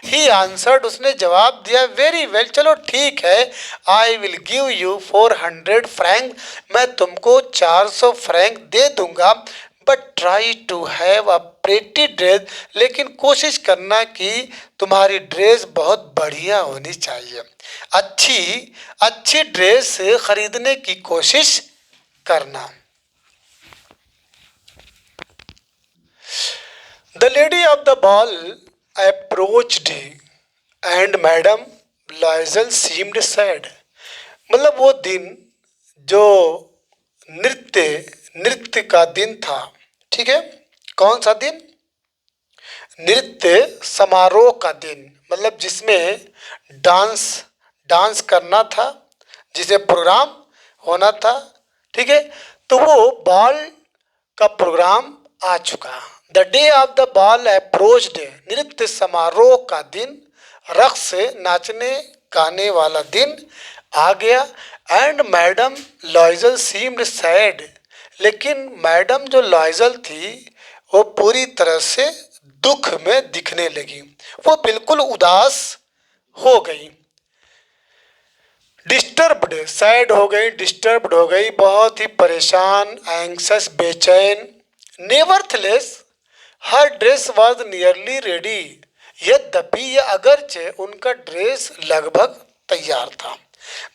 ही आंसर्ड, उसने जवाब दिया, वेरी वेल, चलो ठीक है, I will give you 400 franc, मैं तुमको 400 फ्रैंक दे दूंगा, but try to have a pretty dress, लेकिन कोशिश करना कि तुम्हारी ड्रेस बहुत बढ़िया होनी चाहिए, अच्छी अच्छी ड्रेस खरीदने की कोशिश करना। The lady of the ball approached and madam लॉयजल seemed sad, मतलब वो दिन जो नृत्य नृत्य का दिन था, ठीक है, कौन सा दिन, नृत्य समारोह का दिन, मतलब जिसमें डांस डांस करना था, जिसे प्रोग्राम होना था, ठीक है, तो वो बॉल का प्रोग्राम आ चुका। The day of the ball approached, नृत्य समारोह का दिन, रक्स नाचने गाने वाला दिन आ गया। एंड मैडम लॉयजल सीम्ड सैड, लेकिन मैडम जो लॉयजल थी वो पूरी तरह से दुख में दिखने लगी, वो बिल्कुल उदास हो गई, डिस्टर्ब्ड, सैड हो गई, डिस्टर्ब्ड हो गई, बहुत ही परेशान, एंग्सस, बेचैन। Nevertheless her dress was nearly ready, यद्यपि यह अगरचे उनका ड्रेस लगभग तैयार था,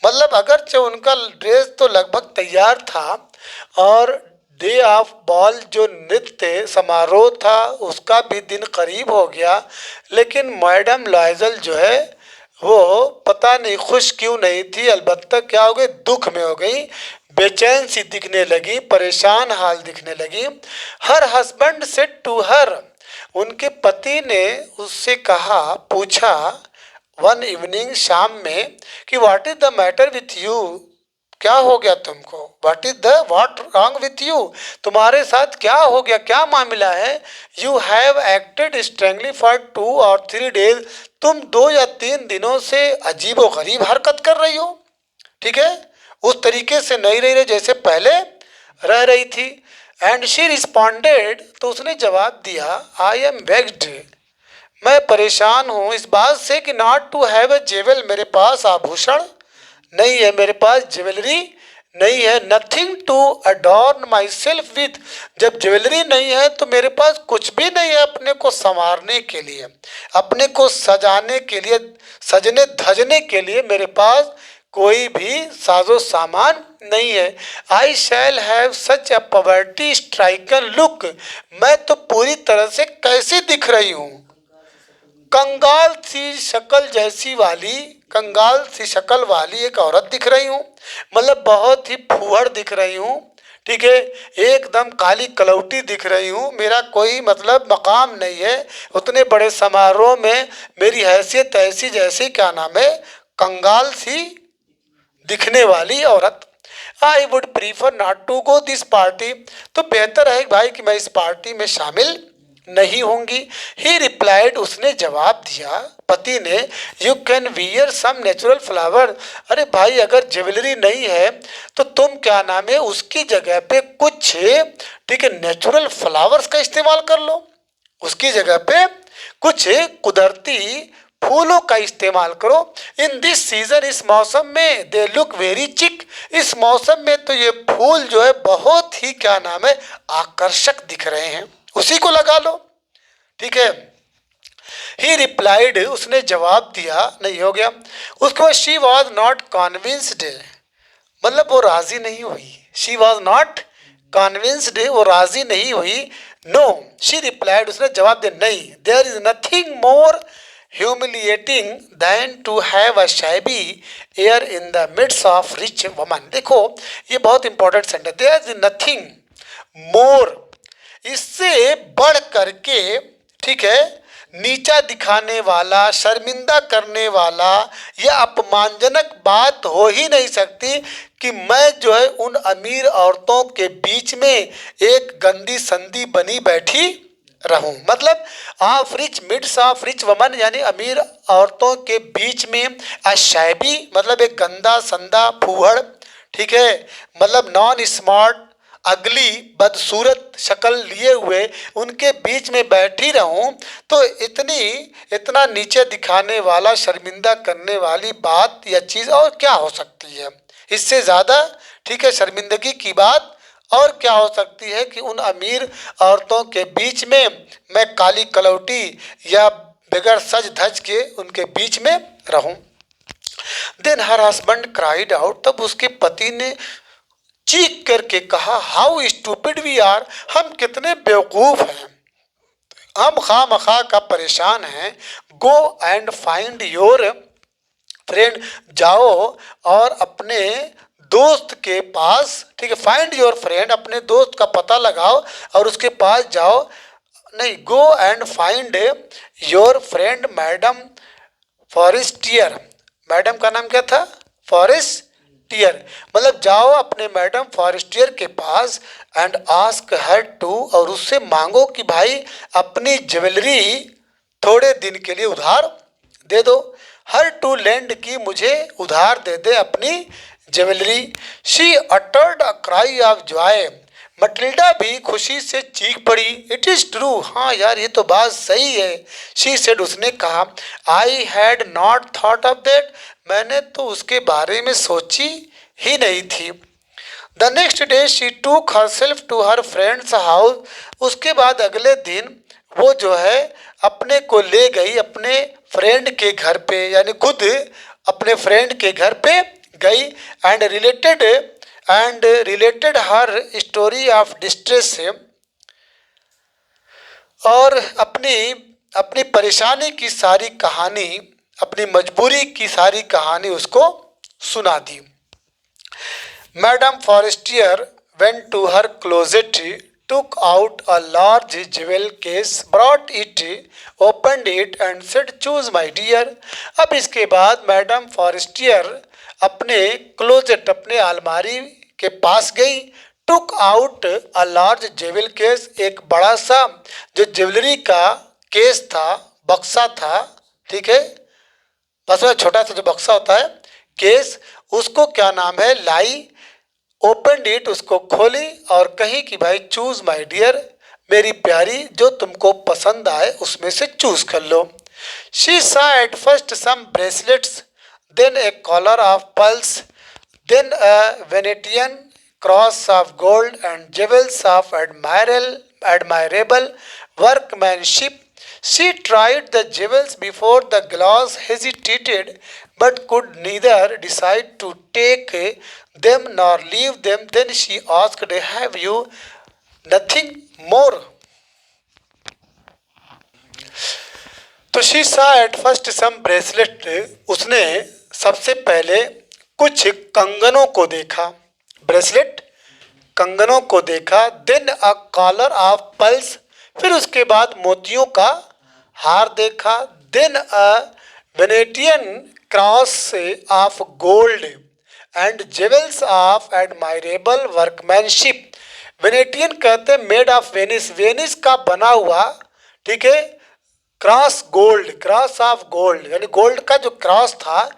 मतलब अगरचे उनका ड्रेस तो लगभग तैयार था, और डे ऑफ बॉल जो नृत्य समारोह था उसका भी दिन करीब हो गया, लेकिन मैडम लॉयजल जो है वो पता नहीं खुश क्यों नहीं थी, अलबत्ता क्या हो गई, दुख में हो गई, बेचैन सी दिखने लगी, परेशान हाल दिखने लगी। Her husband said to her, उनके पति ने उससे कहा, पूछा, वन इवनिंग, शाम में, कि what is the matter with you, क्या हो गया तुमको, what is the what wrong with you, तुम्हारे साथ क्या हो गया, क्या मामला है। You have acted strangely for 2 or 3 days, तुम 2 या 3 दिनों से अजीबो गरीब हरकत कर रही हो, ठीक है, उस तरीके से नहीं रह रही जैसे पहले रह रही थी। एंड शी रिस्पॉन्डेड, तो उसने जवाब दिया, आई एम वेक्स्ड, मैं परेशान हूँ इस बात से कि नॉट टू हैव ए जेवल, मेरे पास आभूषण नहीं है, मेरे पास ज्वेलरी नहीं है, nothing to adorn myself with, जब ज्वेलरी नहीं है तो मेरे पास कुछ भी नहीं है अपने को संवारने के लिए, अपने को सजाने के लिए, सजने धजने के लिए मेरे पास कोई भी साजो सामान नहीं है। I shall have such a poverty stricken look, मैं तो पूरी तरह से कैसी दिख रही हूँ, कंगाल सी शक्ल जैसी वाली, कंगाल सी शक्ल वाली एक औरत दिख रही हूँ, मतलब बहुत ही फूहड़ दिख रही हूँ, ठीक है, एकदम काली कलौटी दिख रही हूँ, मेरा कोई मतलब मकाम नहीं है उतने बड़े समारोह में, मेरी हैसियत ऐसी जैसी, क्या नाम है, कंगाल सी दिखने वाली औरत। I would prefer not to go this party, तो बेहतर है भाई कि मैं इस पार्टी में शामिल नहीं होंगी। ही रिप्लाइड, उसने जवाब दिया, पति ने, you can wear some natural flower, अरे भाई अगर ज्वेलरी नहीं है तो तुम क्या नाम है उसकी जगह पे कुछ, ठीक है, नेचुरल फ्लावर्स का इस्तेमाल कर लो, उसकी जगह पे कुछ कुदरती फूलों का इस्तेमाल करो। इन दिस सीजन, इस मौसम में, दे लुक वेरी चिक, इस मौसम में तो ये फूल जो है बहुत ही, क्या नाम है, आकर्षक दिख रहे हैं, उसी को लगा लो, ठीक है। ही रिप्लाइड, उसने जवाब दिया, नहीं हो गया। उसके बाद शी वॉज नॉट कॉन्विंस्ड, मतलब वो राजी नहीं हुई। शी वॉज नॉट कॉन्विंस्ड, वो राजी नहीं हुई। नो, शी रिप्लाइड, उसने जवाब दिया, नहीं। There is nothing more humiliating than to have a shabby air in the midst of rich women. देखो ये बहुत important sentence, there is nothing more, इससे बढ़ करके, ठीक है, नीचा दिखाने वाला, शर्मिंदा करने वाला या अपमानजनक बात हो ही नहीं सकती कि मैं जो है उन अमीर औरतों के बीच में एक गंदी संदी बनी बैठी रहूं। मतलब of rich, midst of rich women, यानी अमीर औरतों के बीच में, अशैबी मतलब एक गंदा संदा फूहड़, ठीक है, मतलब नॉन स्मार्ट, अगली बदसूरत शक्ल लिए हुए उनके बीच में बैठी रहूं, तो इतना नीचे दिखाने वाला, शर्मिंदा करने वाली बात या चीज़ और क्या हो सकती है इससे ज़्यादा, ठीक है, शर्मिंदगी की बात और क्या हो सकती है कि उन अमीर औरतों के बीच में मैं काली कलौटी या बगैर सज धज के उनके बीच में रहूं। Then her husband cried out, तब उसके पति ने चीख करके कहा, हाउ स्टूपिड वी आर, हम कितने बेवकूफ़ हैं, हम खामखा का परेशान हैं। Go and find your friend, जाओ और अपने दोस्त के पास, ठीक है, फाइंड योर फ्रेंड, अपने दोस्त का पता लगाओ और उसके पास जाओ। नहीं, go and find your friend madam Forestier, madam का नाम क्या था, फॉरेस्टियर, मतलब जाओ अपने मैडम फॉरेस्टियर के पास एंड आस्क हर टू, और उससे मांगो कि भाई अपनी ज्वेलरी थोड़े दिन के लिए उधार दे दो। हर टू लैंड की, मुझे उधार दे दे अपनी jewellery. She uttered a cry of Joy, Matilda भी खुशी से चीख पड़ी। इट इज़ ट्रू, हाँ यार ये तो बात सही है। शी सेड, उसने कहा, I had not thought of that, मैंने तो उसके बारे में सोची ही नहीं थी। The next day she took herself to her friend's house, उसके बाद अगले दिन वो जो है अपने को ले गई अपने फ्रेंड के घर पे, यानी खुद अपने फ्रेंड के घर पे गई। And related her story of distress, और अपनी अपनी परेशानी की सारी कहानी, अपनी मजबूरी की सारी कहानी उसको सुना दी। Madam Forestier went to her closet, took out a large jewel case, brought it, opened it and said, choose my dear। अब इसके बाद मैडम फॉरेस्टियर अपने क्लोजेट, अपने अलमारी के पास गई। Took out a large jewel case, एक बड़ा सा जो ज्वेलरी का केस था, बक्सा था, ठीक है, बस वह छोटा सा जो बक्सा होता है केस, उसको क्या नाम है, लाई। ओपन इट, उसको खोली और कही कि भाई चूज माय डियर, मेरी प्यारी, जो तुमको पसंद आए उसमें से चूज कर लो। She saw at first some bracelets, then a collar of pearls, then a Venetian cross of gold and jewels of admirable workmanship। She tried the jewels before the glass, hesitated, but could neither decide to take them nor leave them. Then she asked, have you nothing more? तो she saw at first some bracelet, उसने सबसे पहले कुछ कंगनों को देखा, bracelet कंगनों को देखा। Then a collar of pearls, फिर उसके बाद मोतियों का हार देखा। Then a Venetian cross of gold and jewels of admirable workmanship. Venetian कहते मेड ऑफ वेनिस, वेनिस का बना हुआ, ठीक है, cross gold, cross of gold यानी गोल्ड का जो क्रॉस था,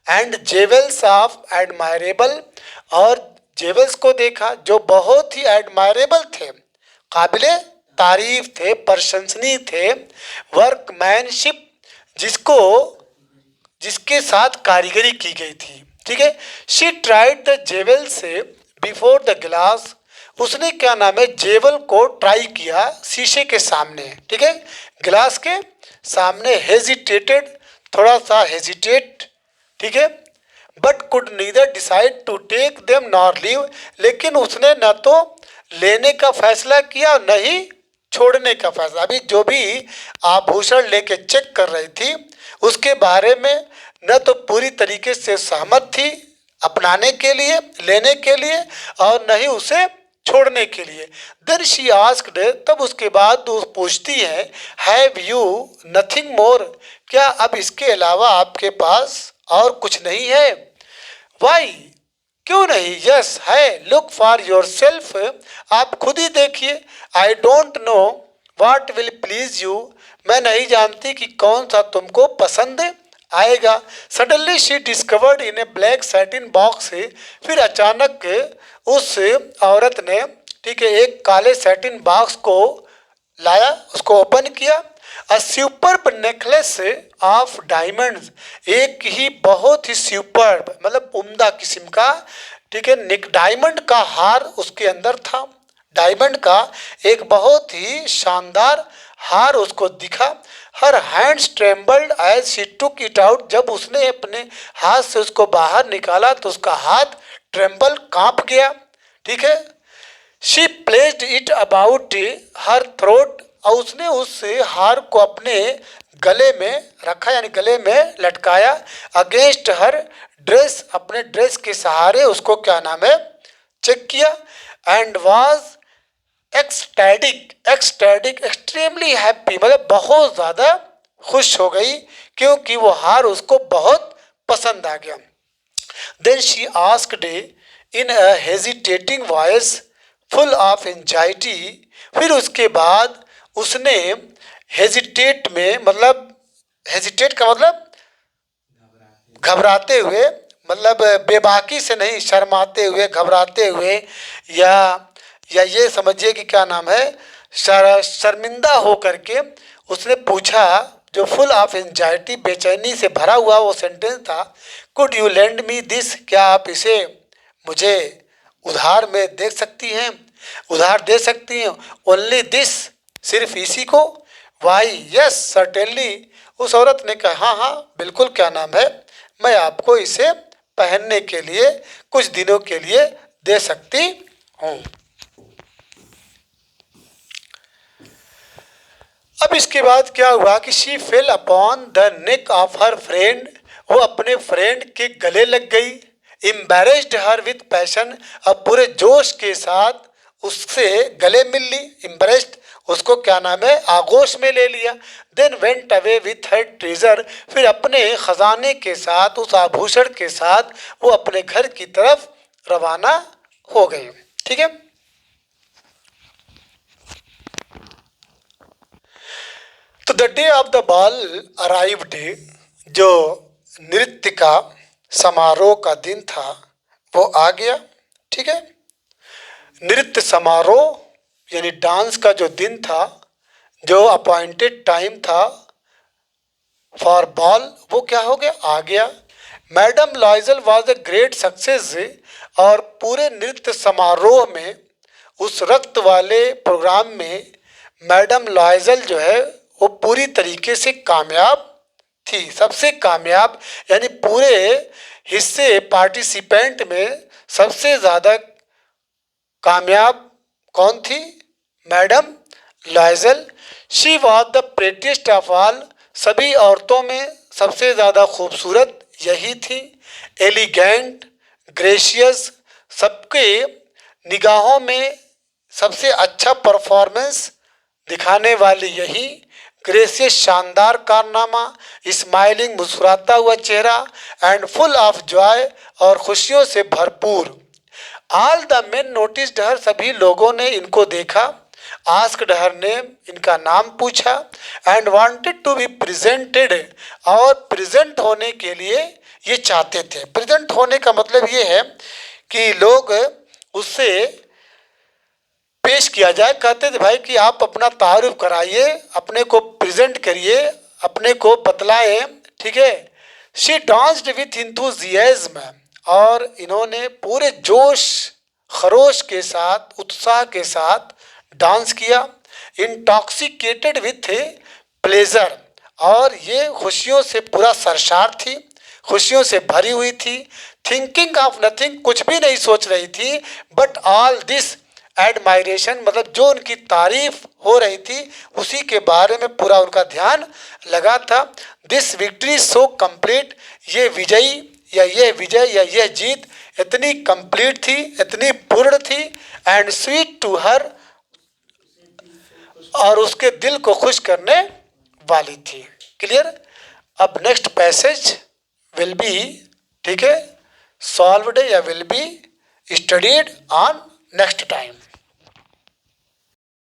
एंड जेवल्स ऑफ एडमायरेबल, और जेवल्स को देखा जो बहुत ही एडमायरेबल थे, काबिले तारीफ थे, प्रशंसनीय थे। वर्कमैनशिप, जिसके साथ कारीगरी की गई थी, ठीक है। She tried the jewels before the glass, उसने क्या नाम है, जेवल को ट्राई किया शीशे के सामने, ठीक है, ग्लास के सामने हेजिटेटेड, थोड़ा सा हेजिटेट, ठीक है, but could neither decide to take them nor leave, लेकिन उसने न तो लेने का फैसला किया न ही छोड़ने का फैसला। अभी जो भी आभूषण लेके चेक कर रही थी उसके बारे में न तो पूरी तरीके से सहमत थी अपनाने के लिए, लेने के लिए, और न ही उसे छोड़ने के लिए। देन शी आस्क्ड, तब उसके बाद वो पूछती है, हैव यू नथिंग मोर, क्या अब इसके अलावा आपके पास और कुछ नहीं है? वाई, क्यों नहीं? यस, है, लुक फॉर योर सेल्फ, आप खुद ही देखिए। I don't know what will please you, मैं नहीं जानती कि कौन सा तुमको पसंद आएगा। Suddenly she discovered in A black satin box, फिर अचानक उस औरत ने, ठीक है, एक काले सैटिन बॉक्स को लाया, उसको ओपन किया। अ सुपर्ब नेकलेस ऑफ डायमंड्स, एक ही बहुत ही सुपर्ब मतलब उम्दा किस्म का, ठीक है, डायमंड का हार उसके अंदर था। डायमंड का एक बहुत ही शानदार हार उसको दिखा। Her hands trembled as she took it out, जब उसने अपने हाथ से उसको बाहर निकाला तो उसका हाथ ट्रेम्बल, कांप गया, ठीक है। She placed it about her throat, और उसने उस हार को अपने गले में रखा, यानी गले में लटकाया। अगेंस्ट हर ड्रेस, अपने ड्रेस के सहारे उसको क्या नाम है चेक किया। And was ecstatic, extremely happy, मतलब बहुत ज़्यादा खुश हो गई क्योंकि वो हार उसको बहुत पसंद आ गया। Then she asked in a hesitating voice full of anxiety, फिर उसके बाद उसने हेजिटेट में, मतलब हेजिटेट का मतलब घबराते हुए, मतलब बेबाकी से नहीं, शर्माते हुए, घबराते हुए, या ये समझिए कि क्या नाम है, शर्मिंदा हो करके उसने पूछा, जो फुल ऑफ एंजाइटी, बेचैनी से भरा हुआ वो सेंटेंस था, could you lend me this, क्या आप इसे मुझे उधार में दे सकती हैं, उधार दे सकती हैं? ओनली दिस, सिर्फ इसी को? वाई यस सर्टेनली, उस औरत ने कहा, हाँ हाँ बिल्कुल, क्या नाम है, मैं आपको इसे पहनने के लिए कुछ दिनों के लिए दे सकती हूँ। अब इसके बाद क्या हुआ कि she fail upon the neck of her friend, वो अपने फ्रेंड के गले लग गई। एम्बेरेस्ड हर विथ पैशन, अब पूरे जोश के साथ उससे गले मिल ली। एम्बेरेस्ड, उसको क्या नाम है आगोश में ले लिया। Then went away with her treasure, फिर अपने खजाने के साथ, उस आभूषण के साथ वो अपने घर की तरफ रवाना हो गई। ठीक है, तो the day of the ball arrived, जो नृत्य का समारोह का दिन था वो आ गया। ठीक है, नृत्य समारोह यानी डांस का जो दिन था, जो अपॉइंटेड टाइम था फॉर बॉल, वो क्या हो गया, आ गया। Madam लॉयजल was a great success, और पूरे नृत्य समारोह में, उस रक्त वाले प्रोग्राम में मैडम लॉयजल जो है वो पूरी तरीके से कामयाब थी, सबसे कामयाब, यानी पूरे हिस्से पार्टिसिपेंट में सबसे ज़्यादा कामयाब कौन थी? Madam Loisel. She was the prettiest of all, सभी औरतों में सबसे ज़्यादा खूबसूरत यही थी। एलिगेंट, ग्रेशियस, सबके निगाहों में सबसे अच्छा परफॉर्मेंस दिखाने वाली यही। ग्रेसियस, शानदार कारनामा। स्माइलिंग, मुस्कुराता हुआ चेहरा। एंड फुल ऑफ जॉय, और खुशियों से भरपूर। ऑल द मेन नोटिस्ड हर, सभी लोगों ने इनको देखा। आस्क्ड हर नेम, इनका नाम पूछा। And wanted to be presented, और प्रेजेंट होने के लिए ये चाहते थे। प्रेजेंट होने का मतलब ये है कि लोग उससे पेश किया जाए, कहते थे भाई कि आप अपना तारुफ कराइए, अपने को प्रेजेंट करिए, अपने को बतलाएं। ठीक है, शी डांस्ड विथ इंथुजियाज्म, और इन्होंने पूरे जोश खरोश के साथ, उत्साह के साथ डांस किया। इंटॉक्सिकेटेड विथ प्लेजर, और ये खुशियों से पूरा सरशार थी, खुशियों से भरी हुई थी। थिंकिंग ऑफ नथिंग, कुछ भी नहीं सोच रही थी, बट ऑल दिस एडमायरेशन, मतलब जो उनकी तारीफ हो रही थी उसी के बारे में पूरा उनका ध्यान लगा था। दिस विक्ट्री सो कंप्लीट, ये विजयी या ये विजय या यह जीत इतनी कंप्लीट थी, इतनी पूर्ण थी। एंड स्वीट टू हर, और उसके दिल को खुश करने वाली थी। क्लियर। अब नेक्स्ट पैसेज विल बी, ठीक है, सॉल्व्ड या will be studied on next time.